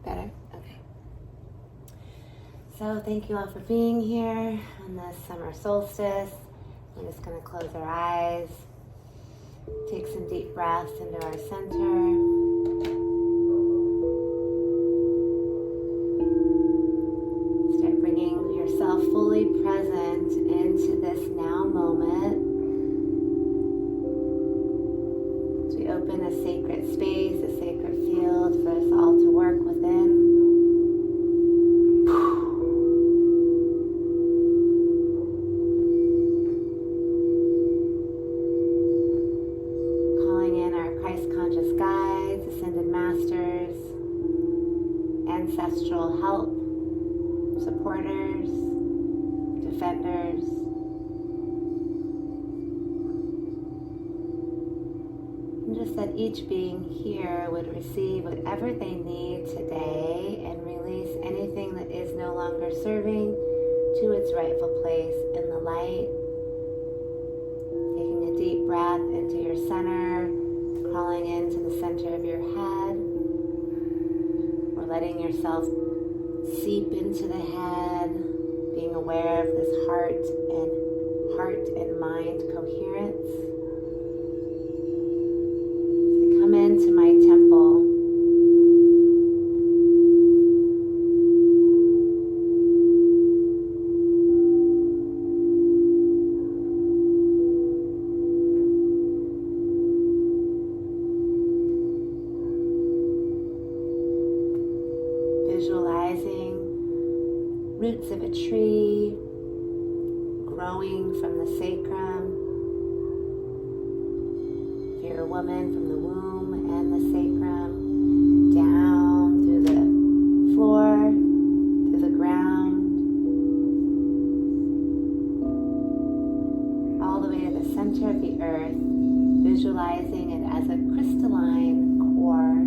Better? Okay. So thank you all for being here on this summer solstice. We're just going to close our eyes, take some deep breaths into our center. Start bringing yourself fully present into this now moment. As we open a sacred space, a sacred field for us all to work within. Calling in our Christ-conscious guides, ascended masters, ancestral help, supporters, defenders. And just that each being here would receive whatever they need today and release anything that is no longer serving to its rightful place in the light. Taking a deep breath into your center, crawling into the center of your head, or letting yourself seep into the head, being aware of this heart and mind coherence. So come into my temple. Visualizing roots of a tree growing from the sacrum. If you're a woman, from the womb and the sacrum, down through the floor, through the ground, all the way to the center of the earth, visualizing it as a crystalline core.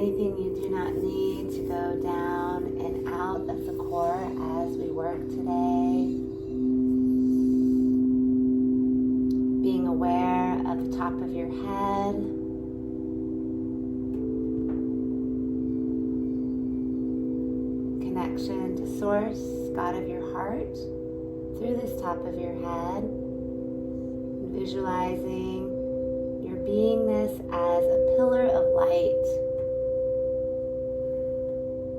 Anything you do not need to go down and out of the core as we work today. Being aware of the top of your head. Connection to Source, God of your heart, through this top of your head. Visualizing your beingness as a pillar of light,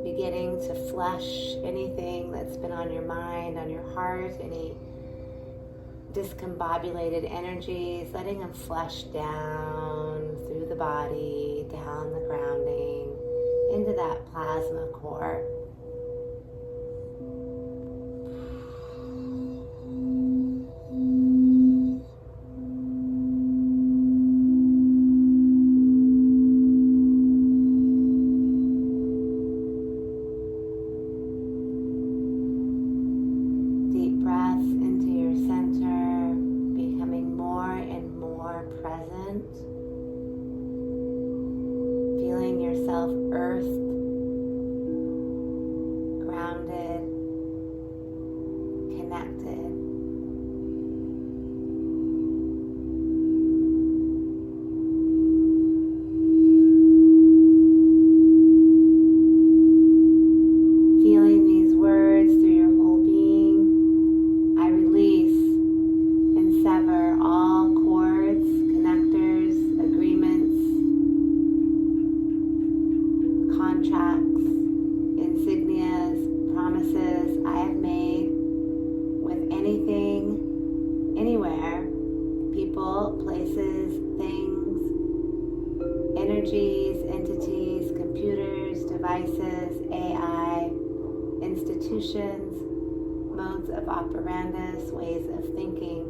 beginning to flush anything that's been on your mind, on your heart, any discombobulated energies, letting them flush down through the body, down the grounding, into that plasma core. institutions, modes of operandus, ways of thinking.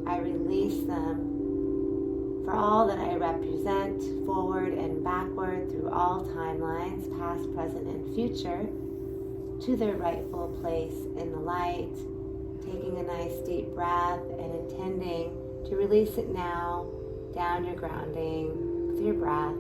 I release them for all that I represent, forward and backward through all timelines, past, present, and future, to their rightful place in the light, taking a nice deep breath and intending to release it now down your grounding with your breath.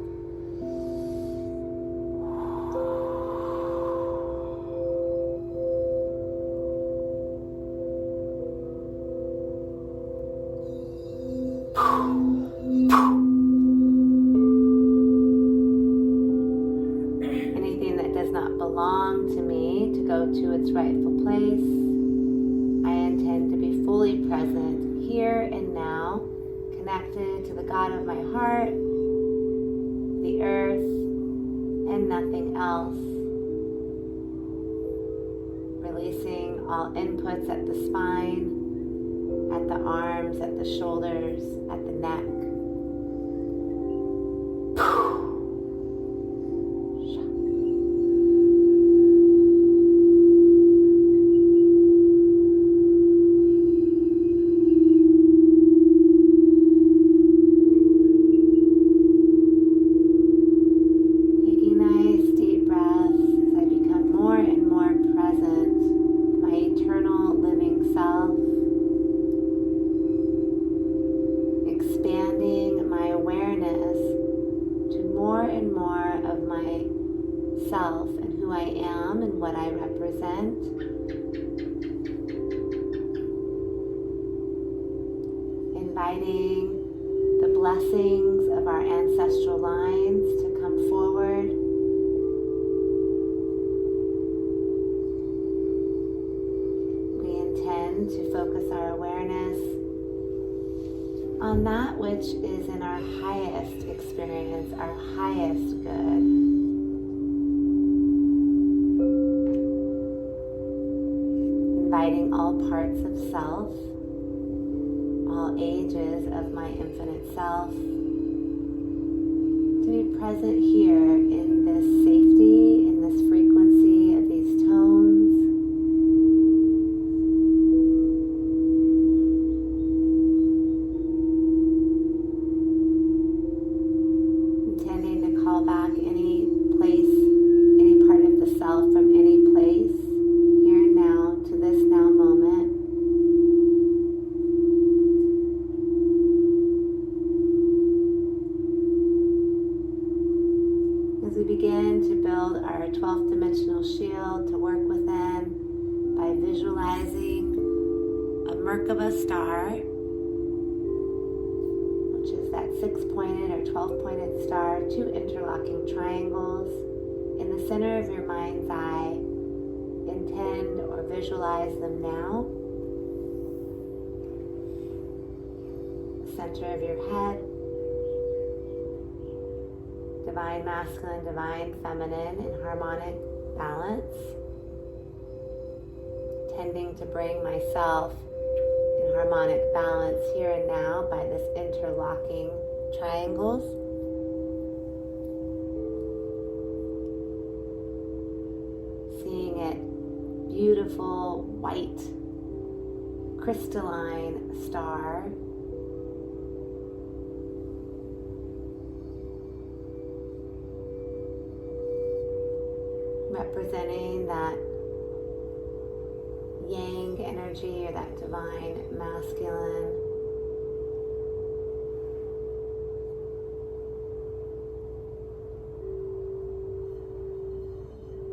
Anything that does not belong to me to go to its rightful place. I intend to be fully present here and now, connected to the God of my heart, the earth, and nothing else. Releasing all inputs at the spine, at the arms, at the shoulders, at the neck. And who I am and what I represent. Inviting the blessings of our ancestral lines to come forward. We intend to focus our awareness on that which is in our highest experience, our highest good. Inviting all parts of self, all ages of my infinite self, to be present here in this safety, in this frequency of these tones. Intending to call back any place, any part of the self from any place. This now moment. As we begin to build our 12th dimensional shield to work within by visualizing a Merkaba star, which is that 6-pointed or 12-pointed star, 2 interlocking triangles in the center of your mind's eye. Intend or visualize them now. Center of your head. Divine masculine, divine feminine in harmonic balance. Tending to bring myself in harmonic balance here and now by this interlocking triangles. Seeing it beautiful, white, crystalline star. Representing that yang energy or that divine masculine.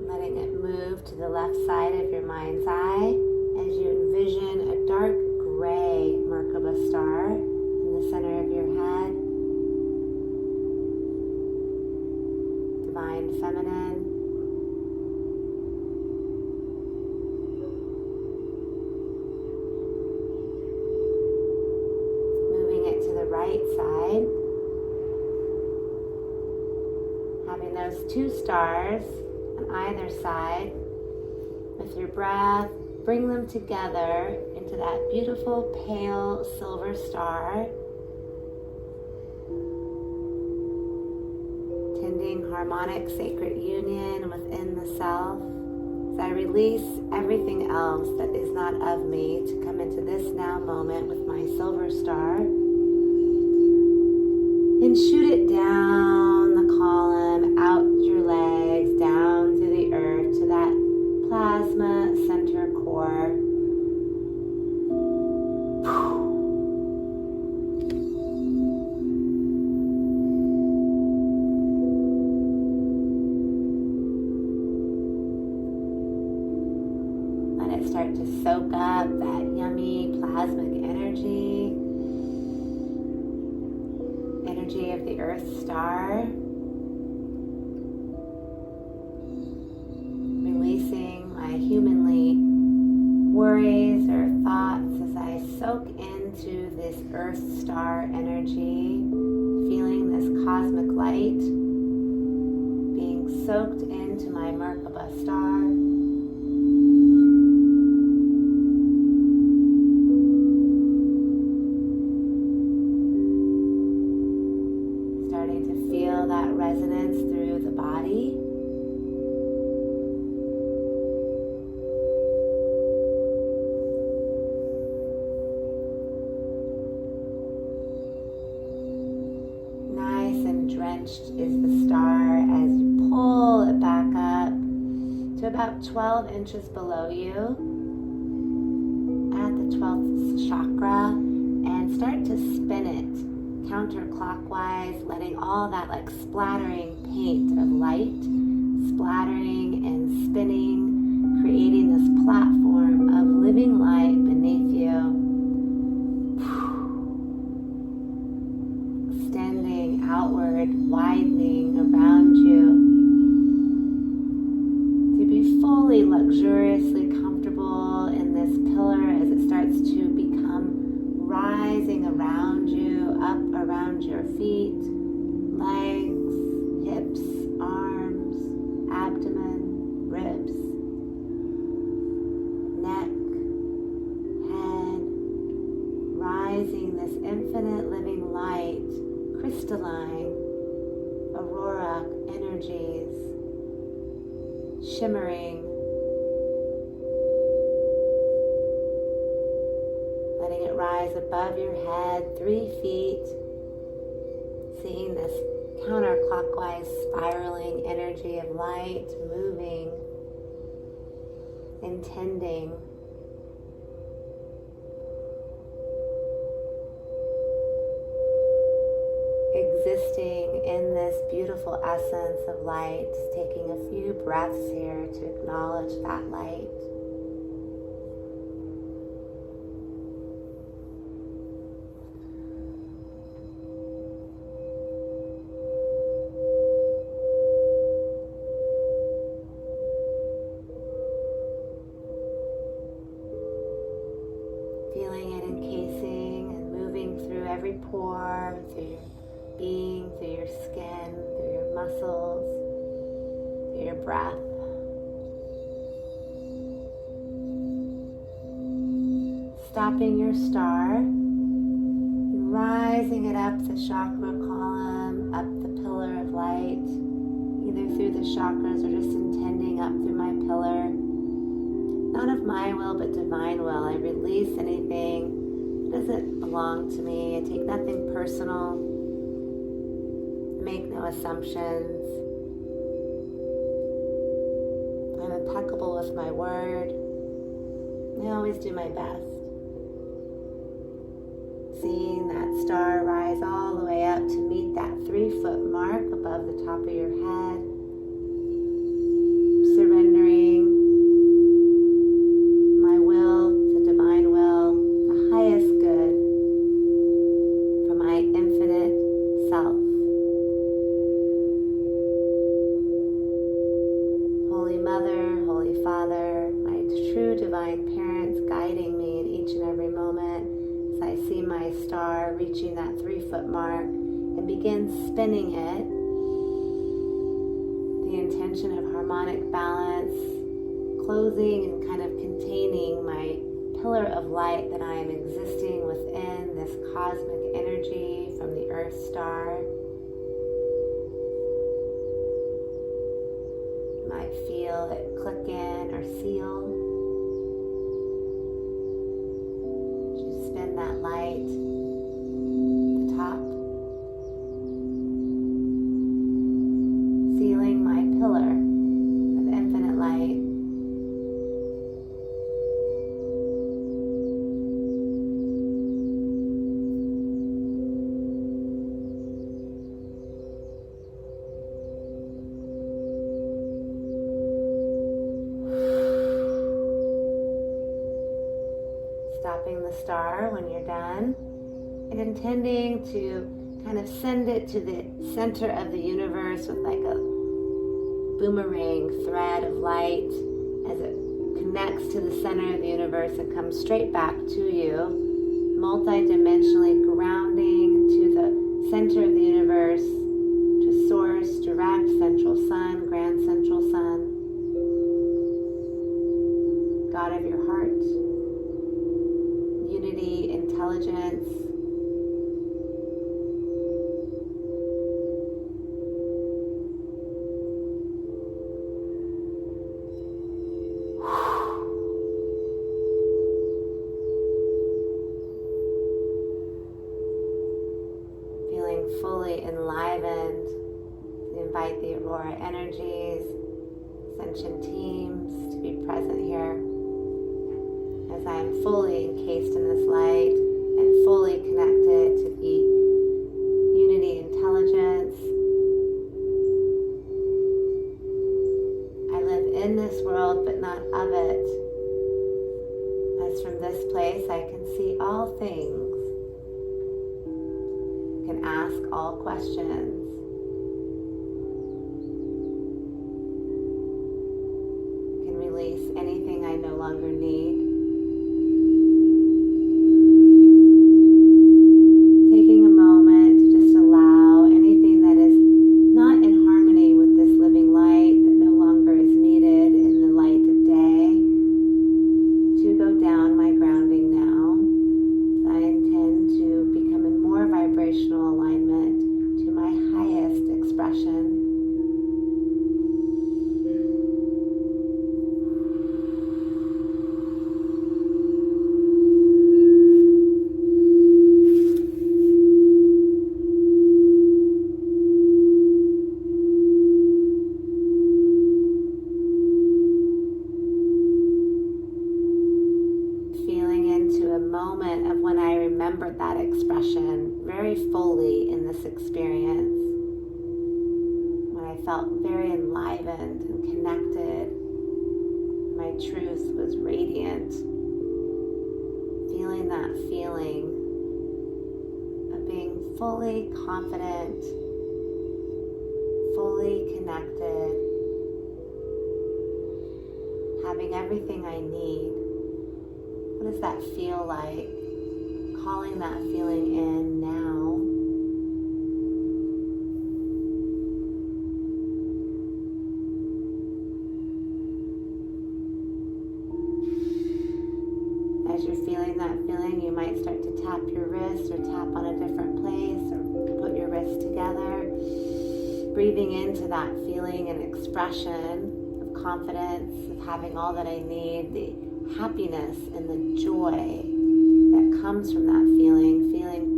Letting it move to the left side of your mind's eye as you envision a dark gray Merkaba star in the center of your head. Divine feminine. Moving it to the right side. Having those 2 stars on either side. With your breath, bring them together into that beautiful pale silver star. Tending harmonic sacred union within the self, As I release everything else that is not of me to come into this now moment with my silver star and shoot it down the column, out your legs, down through the earth to that plasma center core. Start to soak up that yummy plasmic energy of the Earth Star, releasing my humanly worries or thoughts as I soak into this Earth Star energy, feeling this cosmic light being soaked into my Merkaba star. Resonance through the body. Nice and drenched is the star as you pull it back up to about 12 inches below you at the 12th chakra and start to spin it counterclockwise, letting all that like splattering paint of light, splattering and spinning, creating this platform of living light beneath you, extending outward, widening around you, to be fully luxuriously comfortable in this pillar as it starts to become rising around you, up around your feet, legs, hips, arms, abdomen, ribs, neck, head, rising this infinite living light, crystalline, aurora energies, shimmering, letting it rise above your head, 3 feet, seeing this counterclockwise spiraling energy of light moving, intending, existing in this beautiful essence of light, taking a few breaths here to acknowledge that light. Feeling it encasing and moving through every pore, through your being, through your skin, through your muscles, through your breath. Stopping your star, rising it up the chakra column, up the pillar of light, either through the chakras or just intending up through my pillar. Not of my will, but divine will. I release anything that doesn't belong to me. I take nothing personal. Make no assumptions. I'm impeccable with my word. I always do my best. Seeing that star rise all the way up to meet that 3-foot mark above the top of your head. Surrendering my will to divine will, the highest good for my infinite self. Holy Mother, Holy Father, my true divine parents guiding me in each and every moment as I see my star reaching that 3-foot mark and begin spinning it. The intention of harmonic balance, closing and kind of containing my pillar of light that I am existing within this cosmic energy from the Earth Star. You might feel it click in or seal. Just spin that light to the top, sealing my pillar of infinite light. Stopping the star when you're done and intending to kind of send it to the center of the universe with like a boomerang thread of light as it connects to the center of the universe and comes straight back to you, multidimensionally grounding to the center of the universe, to source, direct, central sun, grand central sun, God of your heart, unity, intelligence. Feeling fully enlivened. Invite the Aurora energies, ascension teams to be present here. As I am fully encased in this light and fully connected to the unity intelligence. I live in this world but not of it. As from this place I can see all things, can ask all questions. Can release anything I no longer need. That expression very fully in this experience, when I felt very enlivened and connected, my truth was radiant, feeling that feeling of being fully confident, fully connected, having everything I need. What does that feel like? Calling that feeling in now. As you're feeling that feeling, you might start to tap your wrist or tap on a different place or put your wrists together, breathing into that feeling and expression of confidence, of having all that I need, the happiness and the joy that comes from that feeling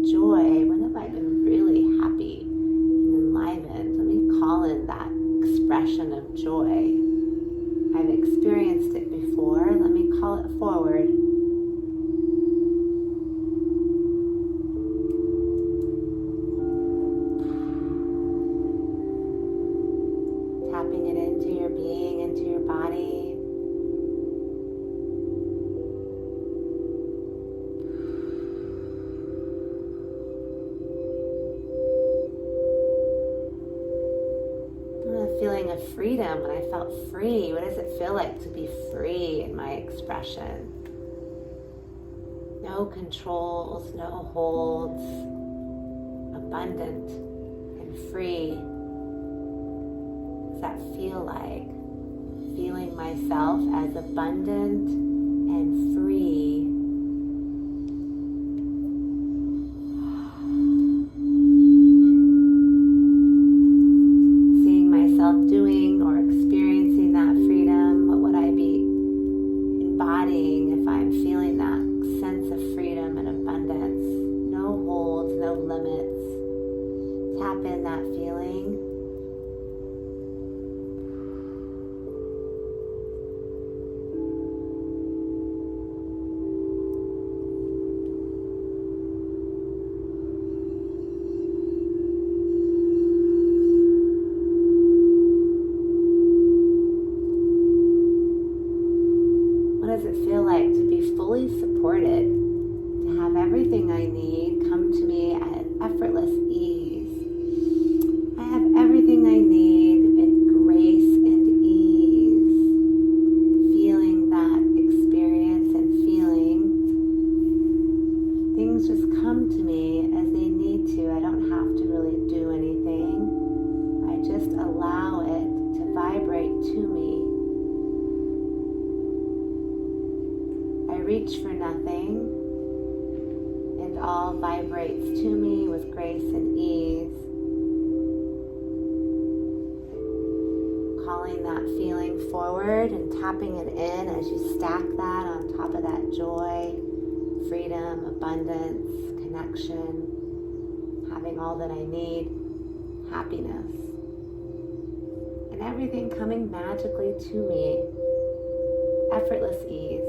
joy. When have I been really happy and enlivened? Let me call in that expression of joy. I've experienced it before. Let me call it forward. Tapping it into your being, into your body. Feeling of freedom, when I felt free. What does it feel like to be free in my expression? No controls, no holds, abundant and free. What does that feel like? Feeling myself as abundant and free. Doing or experiencing embodying if I'm feeling that sense of freedom and abundance. No holds, no limits. Tap in that feeling. What does it feel like to be fully supported, to have everything I need come to me at effortless ease? I have everything I need in grace and ease. Feeling that experience and feeling. Things just come to me as they need to. I don't have to really do anything. I just allow it to vibrate to me. I reach for nothing, and all vibrates to me with grace and ease. Calling that feeling forward and tapping it in as you stack that on top of that joy, freedom, abundance, connection, having all that I need, happiness, and everything coming magically to me, effortless ease.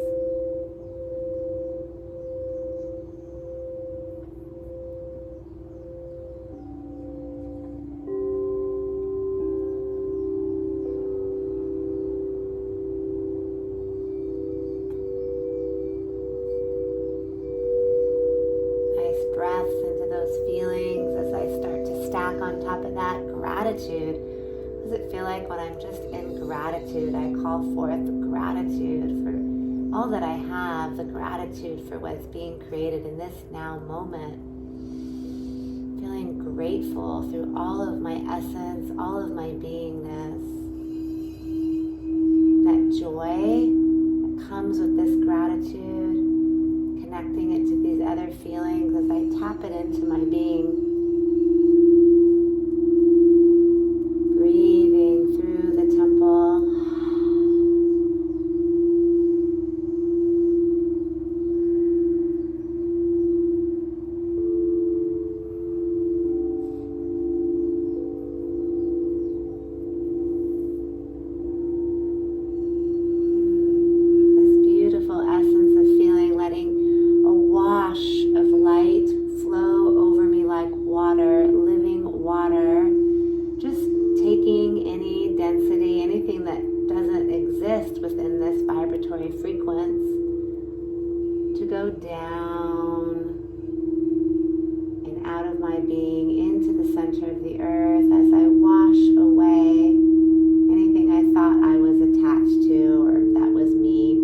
Breaths into those feelings as I start to stack on top of that gratitude. What does it feel like when I'm just in gratitude? I call forth gratitude for all that I have, the gratitude for what's being created in this now moment. Feeling grateful through all of my essence, all of my beingness. That joy that comes with this gratitude. Connecting it to these other feelings as I tap it into my being. Breathing through the temple. This beautiful essence of feeling, letting of light flow over me like water, living water, just taking any density, anything that doesn't exist within this vibratory frequency, to go down and out of my being into the center of the earth as I wash away anything I thought I was attached to or that was me,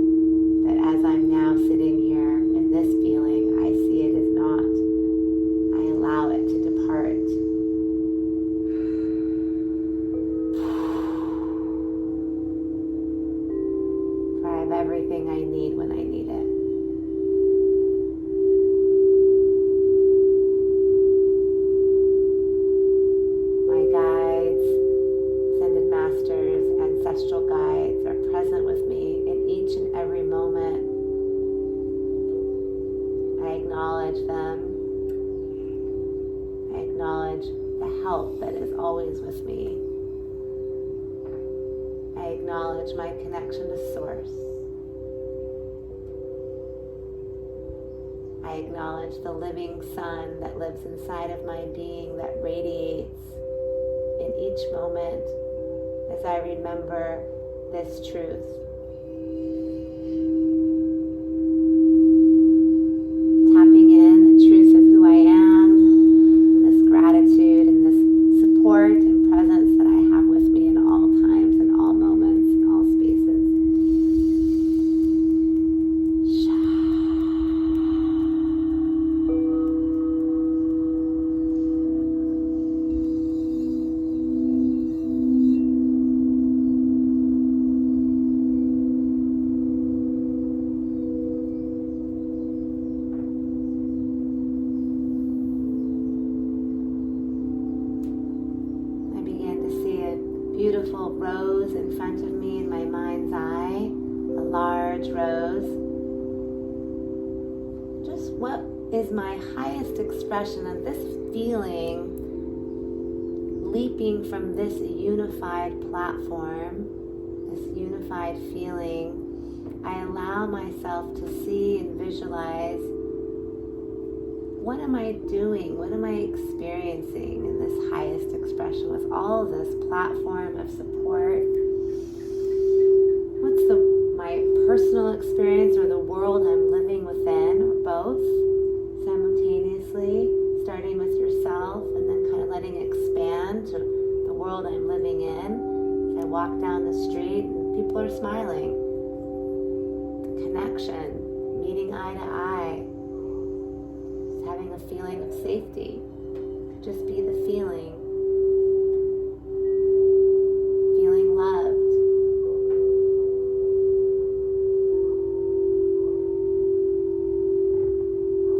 that as I'm now sitting here in this feeling, I see it as not. I allow it to depart. For I have everything I need when I need it. My guides, ascended masters, ancestral guides are present with me in each and every moment. I acknowledge them. I acknowledge the help that is always with me. I acknowledge my connection to Source. I acknowledge the living sun that lives inside of my being, that radiates in each moment as I remember this truth. Tapping in the truth of who I am, this gratitude and this support and presence that I have with me in all times, in all moments, in all spaces. large rose, just what is my highest expression of this feeling leaping from this unified platform, this unified feeling. I allow myself to see and visualize, what am I doing? What am I experiencing in this highest expression with all of this platform of support? What's my personal experience or the world I'm living within, or both, simultaneously, starting with yourself and then kind of letting it expand to the world I'm living in. As I walk down the street and people are smiling. Connection, meeting eye to eye, just having a feeling of safety. Just be the feeling loved.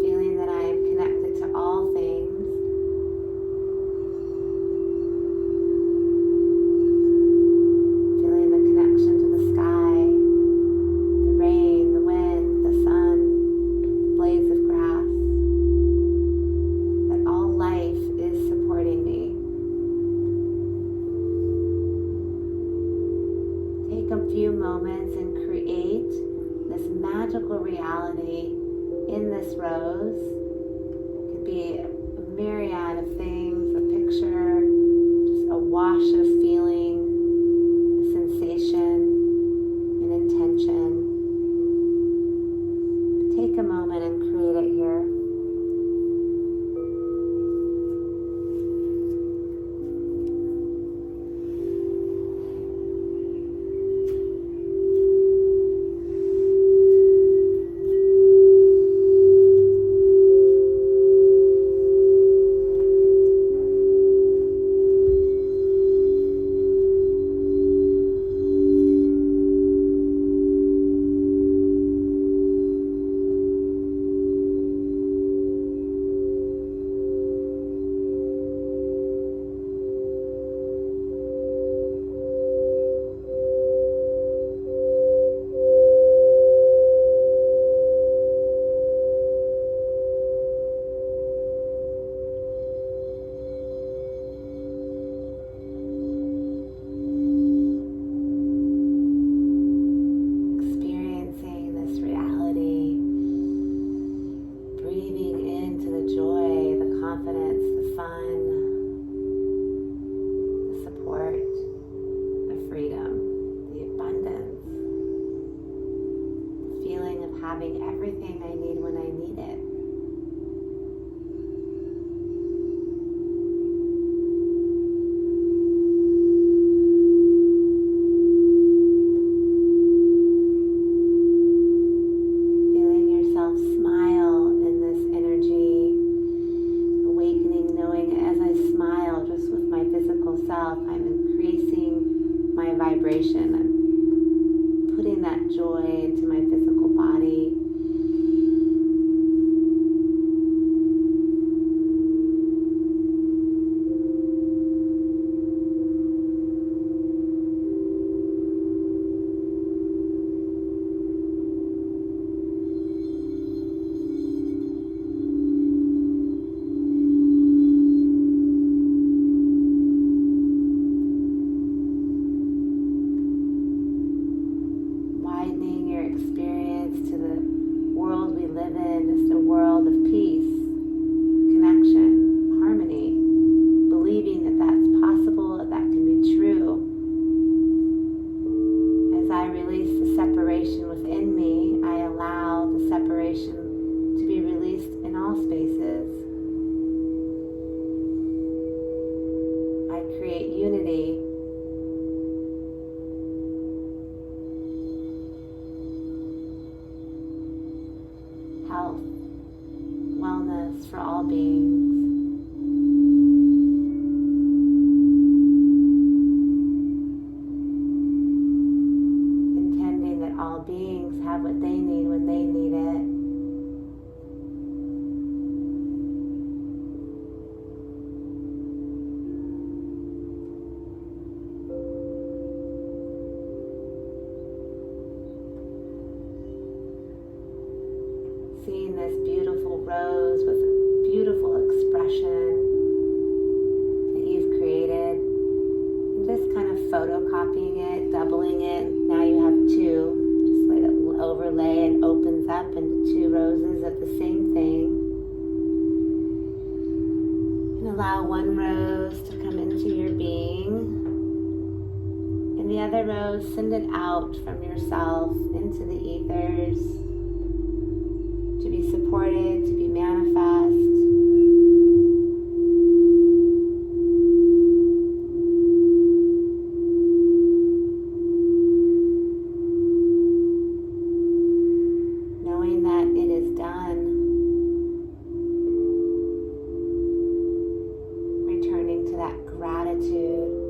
Feeling that I am connected to all things. Feeling the connection to the sky, the rain, the wind, the sun, blades of grass. That all life is supporting me. Take a few moments and create this magical reality in this rose. It could be a myriad of things, a picture, just a wash of feeling, a sensation, an intention. Take a moment and create it here. Having everything I need when I need it. Feeling yourself smile in this energy, awakening, knowing as I smile just with my physical self, I'm increasing my vibration. I'm putting that joy into my physical body. Experience to the world we live in is the world of peace, connection, harmony, believing that that's possible, that can be true. As I release the separation within me, I allow the separation to be released in all spaces. I create unity. Health, wellness for all beings. Intending that all beings have what they need when they need it. seeing this beautiful rose with a beautiful expression that you've created, and just kind of photocopying it, doubling it. Now you have two, just let it overlay and opens up into two roses of the same thing. And allow one rose to come into your being, and the other rose, send it out from yourself into the ethers to be supported, to be manifest. Knowing that it is done. Returning to that gratitude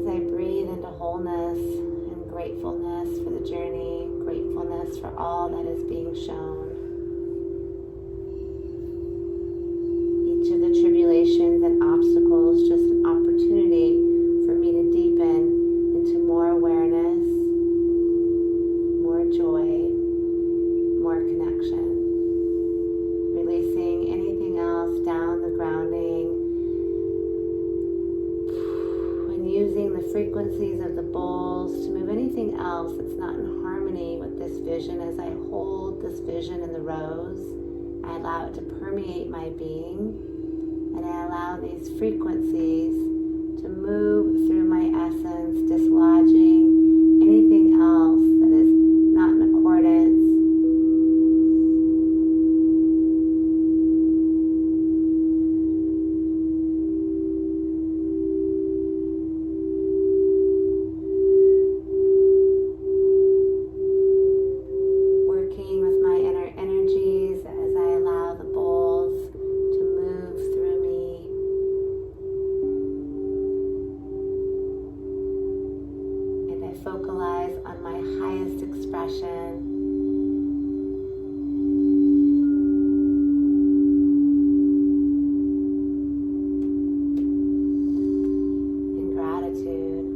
as I breathe into wholeness and gratefulness for the journey, gratefulness for all that is being shown. Each of the tribulations and obstacles just an opportunity for me to deepen into more awareness, more joy, more connection. Releasing anything else down the grounding and using the frequencies of the bowls to move anything else that's not in harmony with this vision. As I hold this vision in the rose, I allow it to permeate my being, and I allow these frequencies to move through my essence, dislodging anything else that is not in accordance. Working with my inner energies as I allow the bowls to move through me. And I focalize on my highest expression. In gratitude.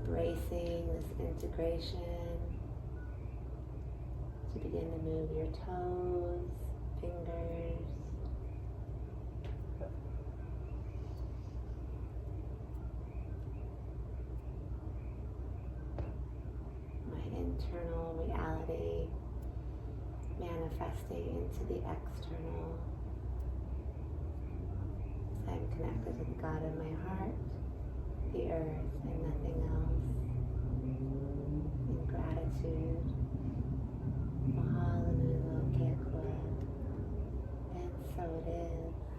embracing this integration, to begin to move your toes, fingers, my internal reality manifesting into the external. As I'm connected with God in my heart, the earth, and nothing else. In gratitude. Mahalo nui loke akua. And so it is.